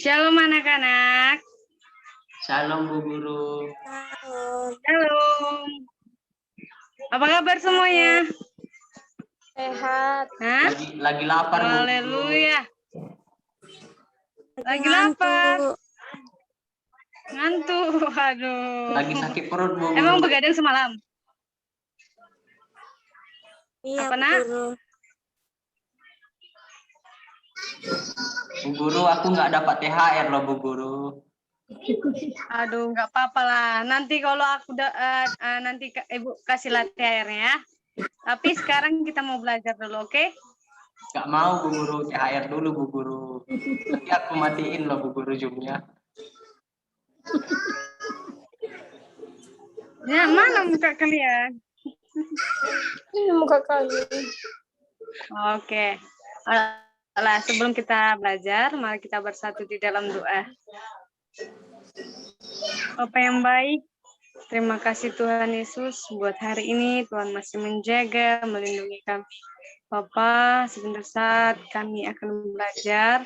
Shalom anak-anak. Shalom Bu Guru. Shalom. Apa kabar semuanya? Sehat. Hah? Lagi lapar Bu Guru. Haleluya. Lagi lapar. Ngantuk. Aduh. Lagi sakit perut Bu Guru. Emang begadang semalam? Iya, Apa, Nak? Guru. Bu Guru, aku nggak dapat THR loh Bu Guru. Aduh, nggak apa-apa lah. Nanti kalau aku nanti Ibu kasih THR-nya ya. Tapi sekarang kita mau belajar dulu, oke? Nggak mau Bu Guru, THR dulu Bu Guru. Nanti aku matiin loh Bu Guru Zoom-nya. Ya, mana muka kalian? Ini muka kalian. Oke. Lah, sebelum kita belajar, mari kita bersatu di dalam doa. Bapa yang baik, terima kasih Tuhan Yesus buat hari ini. Tuhan masih menjaga, melindungi kami. Bapa, sebentar saat kami akan belajar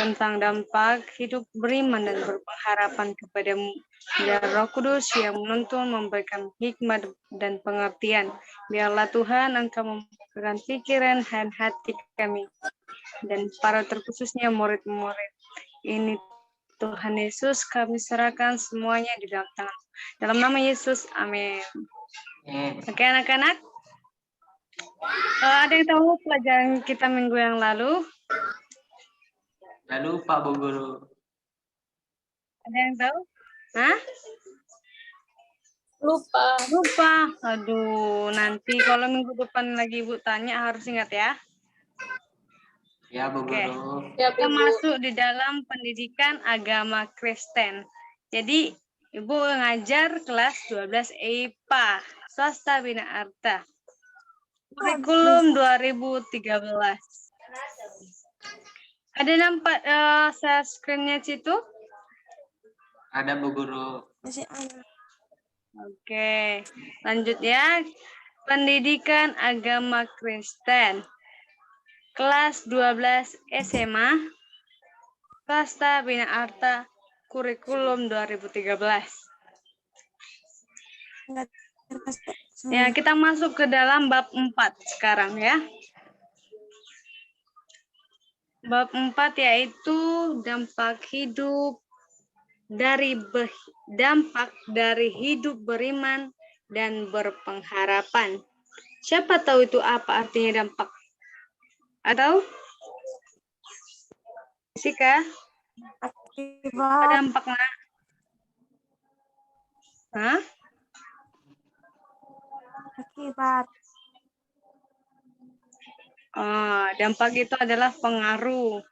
tentang dampak hidup beriman dan berpengharapan kepadamu. Biar Roh Kudus yang menuntun, memberikan hikmat dan pengertian. Biarlah Tuhan Engkau membukakan pikiran dan hati kami. Dan para terkhususnya murid-murid ini, Tuhan Yesus, kami serahkan semuanya di dalam tangan. Dalam nama Yesus, amin. Oke anak-anak, ada yang tahu pelajaran kita minggu yang lalu? Nggak lupa Bu Guru. Ada yang tahu? Hah? Lupa. Aduh, nanti kalau minggu depan lagi Ibu tanya harus ingat ya. Ya Bu Oke. Guru. Ya, Kita Ibu. masuk di dalam pendidikan agama Kristen. Jadi, Ibu ngajar kelas 12 IPA, Swasta Bina Arta. Kurikulum 2013. Ada nampak share screen-nya situ? Ada Bu Guru. Masih ada. Oke, lanjut ya. Pendidikan agama Kristen. Kelas 12 SMA, Swasta Bina Arta, kurikulum 2013. Enggak Ya, kita masuk ke dalam bab 4 sekarang ya. Bab 4 yaitu dampak dari hidup beriman dan berpengharapan. Siapa tahu itu apa artinya dampak? Atau Sika? Apa Akibat. dampak, Nak? Hah? Akibat. Dampak itu adalah pengaruh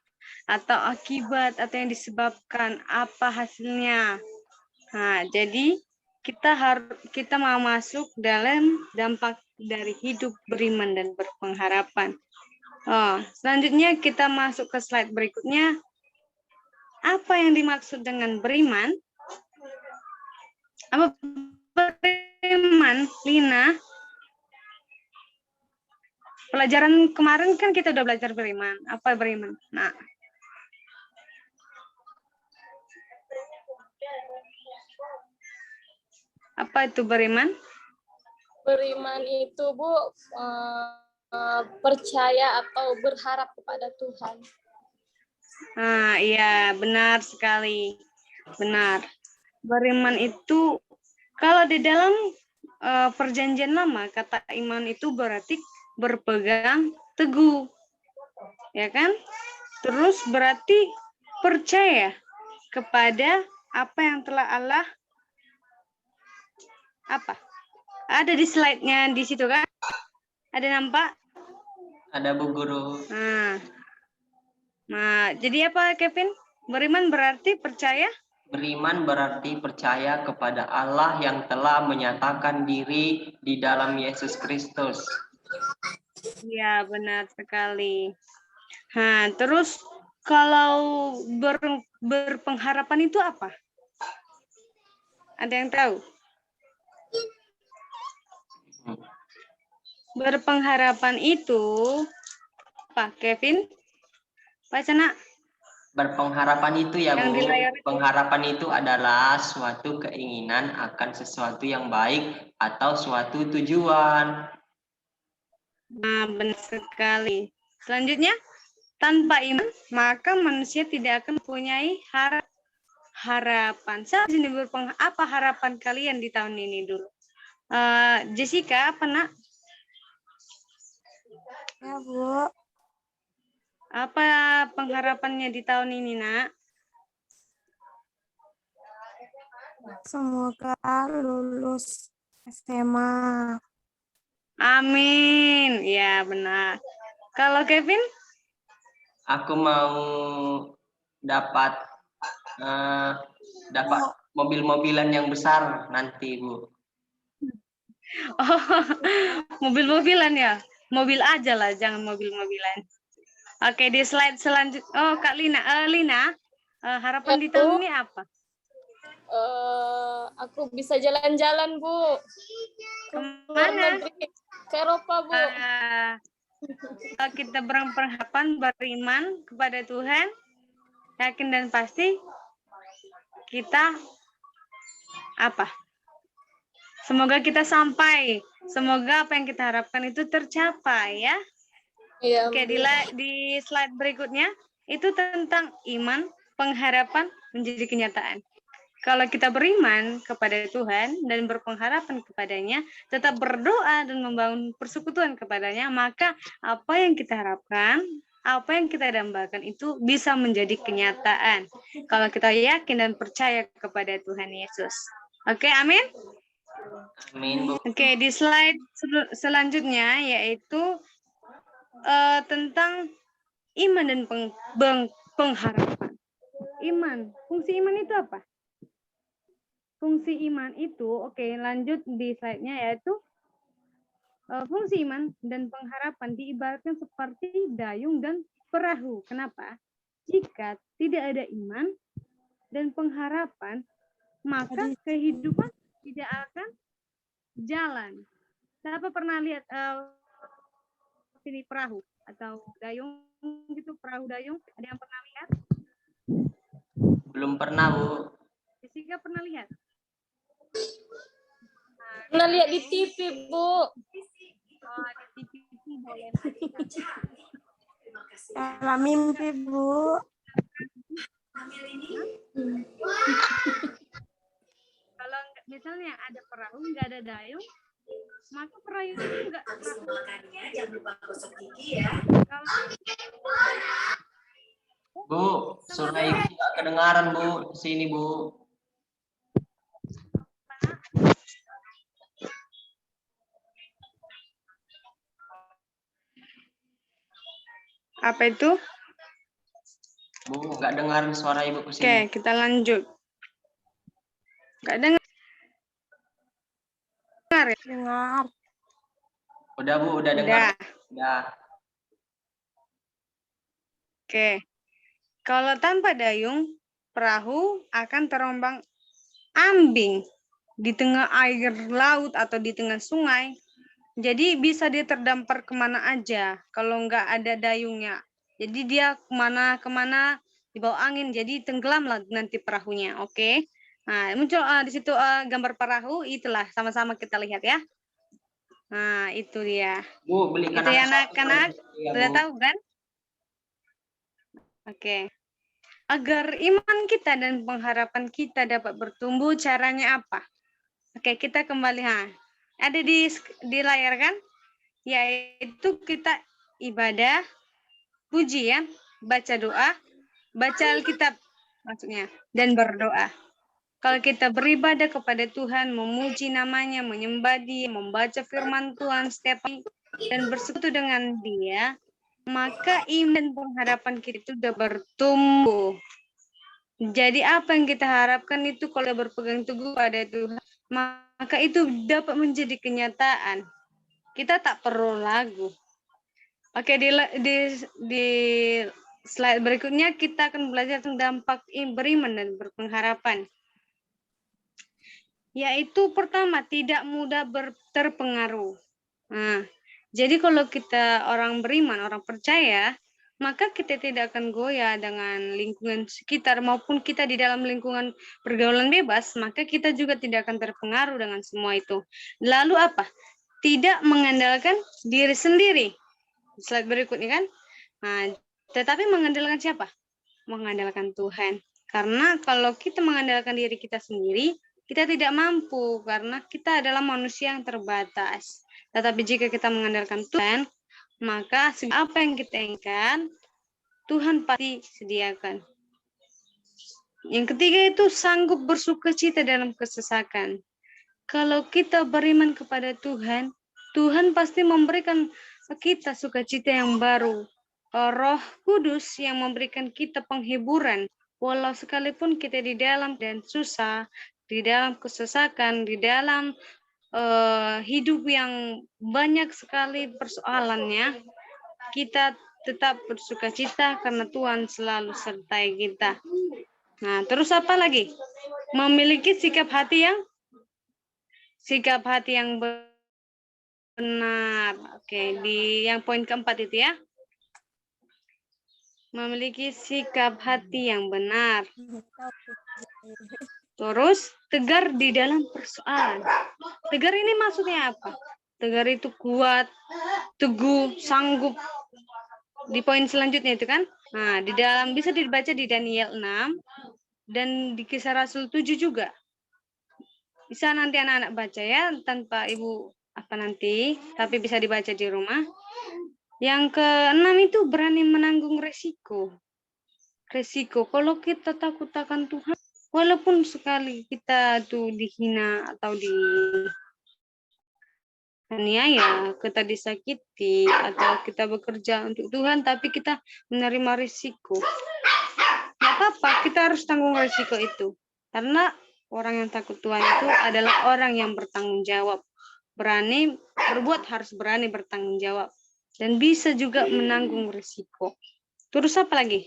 atau akibat atau yang disebabkan apa hasilnya. Nah, jadi kita mau masuk dalam dampak dari hidup beriman dan berpengharapan. Selanjutnya kita masuk ke slide berikutnya. Apa yang dimaksud dengan beriman? Apa beriman, Lina? Pelajaran kemarin kan kita udah belajar beriman. Apa beriman? Nah, apa itu beriman? Beriman itu, Bu, percaya atau berharap kepada Tuhan. Iya, benar sekali. Benar. Beriman itu, kalau di dalam perjanjian lama, kata iman itu berarti berpegang teguh. Ya kan? Terus berarti percaya kepada apa yang telah Allah ada di slide-nya di situ kan? Ada nampak? Ada Bu Guru. Nah, jadi apa Kevin? Beriman berarti percaya? Beriman berarti percaya kepada Allah yang telah menyatakan diri di dalam Yesus Kristus. Iya, benar sekali. Nah, terus kalau berpengharapan itu apa? Ada yang tahu? Berpengharapan itu apa, Kevin? Baca, Nak. Berpengharapan itu ya Yang Bu, di layar itu. pengharapan itu adalah suatu keinginan akan sesuatu yang baik atau suatu tujuan. Nah, benar sekali. Selanjutnya, tanpa iman, maka manusia tidak akan mempunyai harapan. Saya di sini apa harapan kalian di tahun ini dulu? Jessica, apa nak? Ya, Bu. Apa pengharapannya di tahun ini, nak? Semoga lulus SMA. Amin. Ya, benar. Kalau Kevin? Aku mau dapat mobil-mobilan yang besar nanti Bu. Oh, mobil-mobilan ya? Mobil aja lah, jangan mobil-mobilan. Oke, di slide selanjutnya. Oh, Kak Lina. Lina, harapan di tahun ini apa? Aku bisa jalan-jalan, Bu. Luar Kemana? negeri, ke Eropa, Bu. Kalau kita berpengharapan, beriman kepada Tuhan, yakin dan pasti, kita apa? Semoga kita sampai. Semoga apa yang kita harapkan itu tercapai ya. Iya, Oke, di slide berikutnya itu tentang iman, pengharapan menjadi kenyataan. Kalau kita beriman kepada Tuhan dan berpengharapan kepadanya, tetap berdoa dan membangun persekutuan kepadanya, maka apa yang kita harapkan, apa yang kita dambakan itu bisa menjadi kenyataan. Kalau kita yakin dan percaya kepada Tuhan Yesus. Oke, amin? Amin Bu. Oke, di slide selanjutnya yaitu tentang iman dan pengharapan. Iman, fungsi iman itu apa? Fungsi iman itu, oke, lanjut di slide-nya yaitu fungsi iman dan pengharapan diibaratkan seperti dayung dan perahu. Kenapa? Jika tidak ada iman dan pengharapan, maka kehidupan tidak akan jalan. Siapa pernah lihat ini perahu atau dayung gitu, perahu dayung? Ada yang pernah lihat? Belum pernah Bu. Jessica pernah lihat? Pernah lihat di TV, Bu. Oh, di TV boleh. Dalam mimpi, Bu. Kalau misalnya ada perahu nggak ada dayung, maka perahu itu nggak. Makannya jangan lupa gosok gigi ya. Bu, suara Ibu nggak kedengaran Bu, sini Bu. Apa itu? Bu, nggak dengar suara Ibu ke Oke, sini. kita lanjut. Nggak dengar ya? Dengar. Udah Bu, udah dengar. Udah. Oke. Kalau tanpa dayung, perahu akan terombang ambing di tengah air laut atau di tengah sungai. Jadi bisa dia terdampar kemana aja kalau nggak ada dayungnya. Jadi dia kemana di bawah angin. Jadi tenggelam lah nanti perahunya. Oke. Nah, muncul di situ gambar perahu. Itulah sama-sama kita lihat ya. Nah, itu dia. Bu, belikan Itu ya aku anak-anak. ya, Sudah Bu. tahu kan? Oke. Agar iman kita dan pengharapan kita dapat bertumbuh, caranya apa? Oke, kita kembali. Ada di layar kan? Yaitu kita ibadah, pujian, baca doa, baca Alkitab maksudnya, dan berdoa. Kalau kita beribadah kepada Tuhan, memuji namanya, menyembah Dia, membaca firman Tuhan setiap hari, dan bersekutu dengan Dia, maka iman dan pengharapan kita itu sudah bertumbuh. Jadi apa yang kita harapkan itu kalau berpegang teguh pada Tuhan, maka itu dapat menjadi kenyataan. Kita tak perlu lagu. Oke, di slide berikutnya kita akan belajar tentang dampak beriman dan berpengharapan. Yaitu pertama, tidak mudah terpengaruh. Nah, jadi kalau kita orang beriman, orang percaya, maka kita tidak akan goyah dengan lingkungan sekitar maupun kita di dalam lingkungan pergaulan bebas, maka kita juga tidak akan terpengaruh dengan semua itu. Lalu apa? Tidak mengandalkan diri sendiri. Slide berikutnya kan. Nah, tetapi mengandalkan siapa? Mengandalkan Tuhan. Karena kalau kita mengandalkan diri kita sendiri, kita tidak mampu karena kita adalah manusia yang terbatas. Tetapi jika kita mengandalkan Tuhan, maka apa yang kita inginkan, Tuhan pasti sediakan. Yang ketiga itu sanggup bersukacita dalam kesesakan. Kalau kita beriman kepada Tuhan, Tuhan pasti memberikan kita sukacita yang baru. Roh Kudus yang memberikan kita penghiburan. Walau sekalipun kita di dalam dan susah, di dalam kesesakan, di dalam hidup yang banyak sekali persoalannya, kita tetap bersukacita karena Tuhan selalu sertai kita. Nah, terus apa lagi? Memiliki sikap hati yang benar. Oke, di yang poin keempat itu ya. Memiliki sikap hati yang benar. Terus tegar di dalam persoalan. Tegar ini maksudnya apa? Tegar itu kuat, teguh, sanggup. Di poin selanjutnya itu kan. Nah, di dalam bisa dibaca di Daniel 6 dan di Kisah Rasul 7 juga. Bisa nanti anak-anak baca ya tanpa ibu nanti, tapi bisa dibaca di rumah. Yang keenam itu berani menanggung resiko. Resiko kalau kita takut akan Tuhan, walaupun sekali kita tuh dihina atau dianiaya, kita disakiti, atau kita bekerja untuk Tuhan, tapi kita menerima risiko. Nggak apa-apa, kita harus tanggung risiko itu. Karena orang yang takut Tuhan itu adalah orang yang bertanggung jawab. Berani berbuat, harus berani bertanggung jawab. Dan bisa juga menanggung risiko. Terus apa lagi?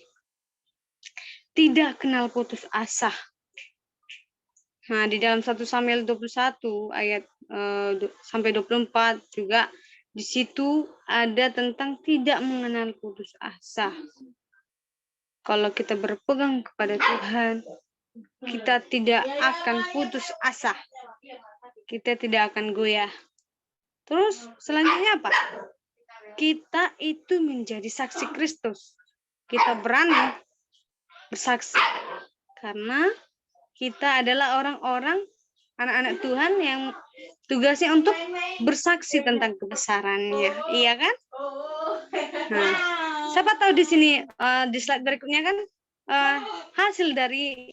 Tidak kenal putus asa. Nah, di dalam 1 Samuel 21 ayat sampai 24 juga di situ ada tentang tidak mengenal putus asa. Kalau kita berpegang kepada Tuhan, kita tidak akan putus asa. Kita tidak akan goyah. Terus selanjutnya apa? Kita itu menjadi saksi Kristus. Kita berani bersaksi. Karena kita adalah orang-orang, anak-anak Tuhan yang tugasnya untuk bersaksi tentang kebesarannya. Iya kan? Nah, siapa tahu di sini, di slide berikutnya kan, hasil dari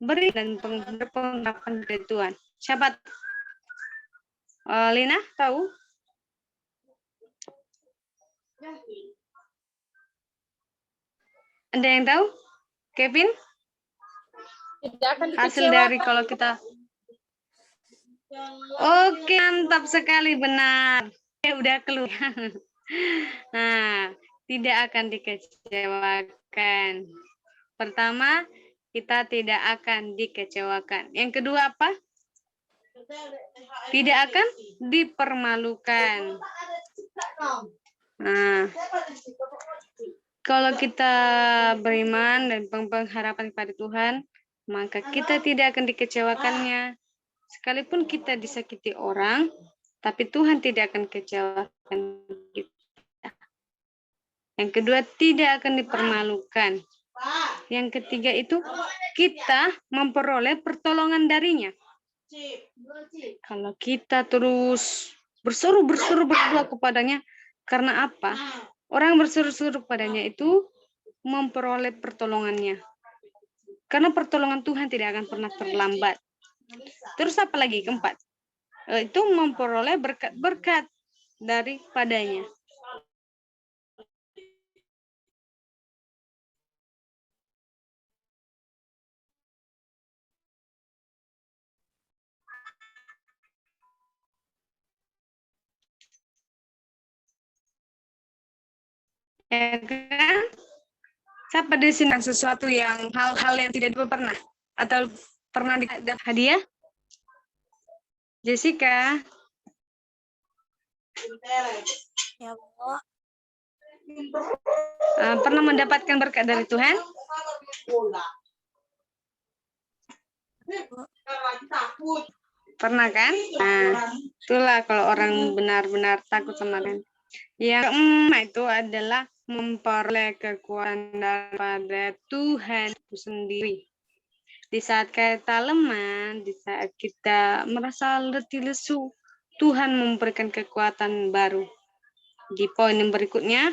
beri dan pengharapan dari Tuhan. Siapa? Lina, tahu? Ada yang tahu? Kevin? Tidak akan Hasil dari kalau kita... Oke, mantap sekali, benar. Ya, udah keluar. Nah, tidak akan dikecewakan. Pertama, kita tidak akan dikecewakan. Yang kedua apa? Tidak akan dipermalukan. Nah, kalau kita beriman dan pengharapan kepada Tuhan, maka kita tidak akan dikecewakannya. Sekalipun kita disakiti orang, tapi Tuhan tidak akan kecewakan kita. Yang kedua, tidak akan dipermalukan. Yang ketiga itu, kita memperoleh pertolongan darinya. Kalau kita terus berseru berdoa kepadanya, karena apa? Orang berseru-seru kepadanya itu memperoleh pertolongannya. Karena pertolongan Tuhan tidak akan pernah terlambat. Terus apa lagi? Keempat. Itu memperoleh berkat-berkat daripadanya. Ya kan? Siapa di sini sesuatu yang hal-hal yang tidak pernah atau pernah dapat hadiah? Jessica. Ya, Bu. Pernah mendapatkan berkat dari Tuhan? Pernah kan? Nah, itulah kalau orang benar-benar takut sama Tuhan. Yang keempat itu adalah memperoleh kekuatan daripada Tuhan itu sendiri. Di saat kita lemah, di saat kita merasa letih lesu, Tuhan memberikan kekuatan baru. Di poin yang berikutnya,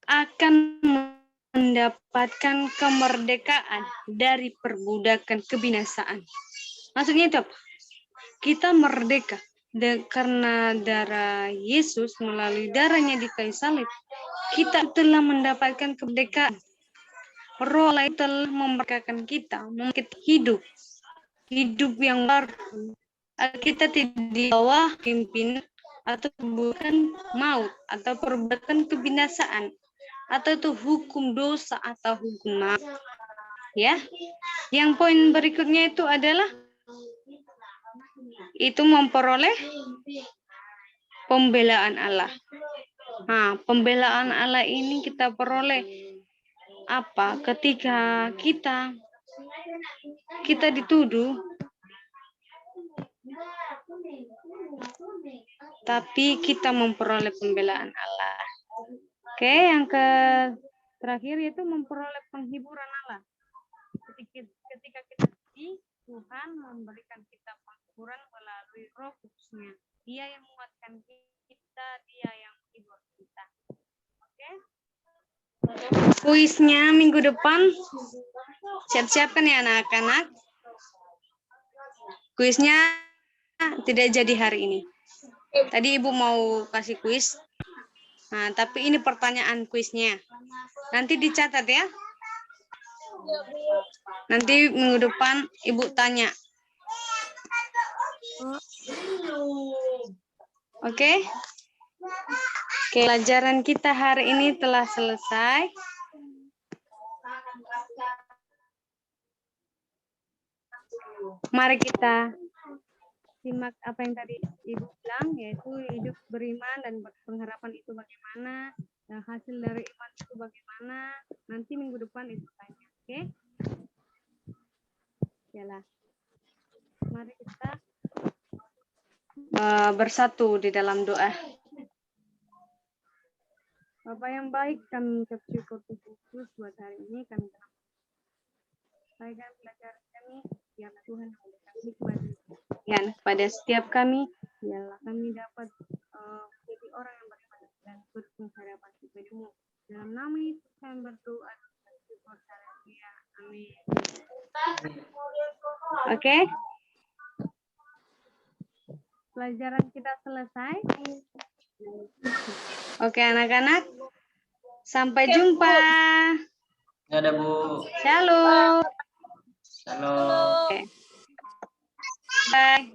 akan mendapatkan kemerdekaan dari perbudakan kebinasaan. Maksudnya itu apa? Kita merdeka karena darah Yesus, melalui darahnya di kayu salib. Kita telah mendapatkan kemerdekaan. Roh Allah telah memerdekakan kita, membuat hidup yang baru. Kita tidak di bawah pimpinan atau bukan maut atau perbuatan kebinasaan atau itu hukum dosa atau hukum maut. Ya. Yang poin berikutnya itu adalah itu memperoleh pembelaan Allah. Nah, pembelaan Allah ini kita peroleh apa? Ketika kita dituduh, tapi kita memperoleh pembelaan Allah. Oke, yang terakhir yaitu memperoleh penghiburan Allah. Ketika kita sedih, Tuhan memberikan kita penghiburan melalui Roh Kudus-Nya. Dia yang menguatkan kita, Dia yang menghibur kita. Oke? Kuisnya minggu depan siap-siapkan ya anak-anak. Kuisnya tidak jadi hari ini. Tadi Ibu mau kasih kuis. Nah, tapi ini pertanyaan kuisnya. Nanti dicatat ya. Nanti minggu depan Ibu tanya. Oke? Pelajaran kita hari ini telah selesai. Mari kita simak apa yang tadi Ibu bilang, yaitu hidup beriman dan pengharapan itu bagaimana, dan hasil dari iman itu bagaimana. Nanti minggu depan Ibu tanya, oke? Yalah. Mari kita bersatu di dalam doa. Bapak yang baik, kami ucap syukur khusus buat hari ini. Kami telah sampaikan pelajaran kami, biar Tuhan memberikan hikmat yang kepada setiap kami, biarlah kami dapat menjadi orang yang beriman dan berpengharapan kepadamu. Dalam nama Yesus kami berdoa dan syukur. Haleluya. Amin. Oke. Pelajaran kita selesai. Oke anak-anak. Sampai jumpa. Dadah Bu. Shalom. Shalom. Oke. Bye.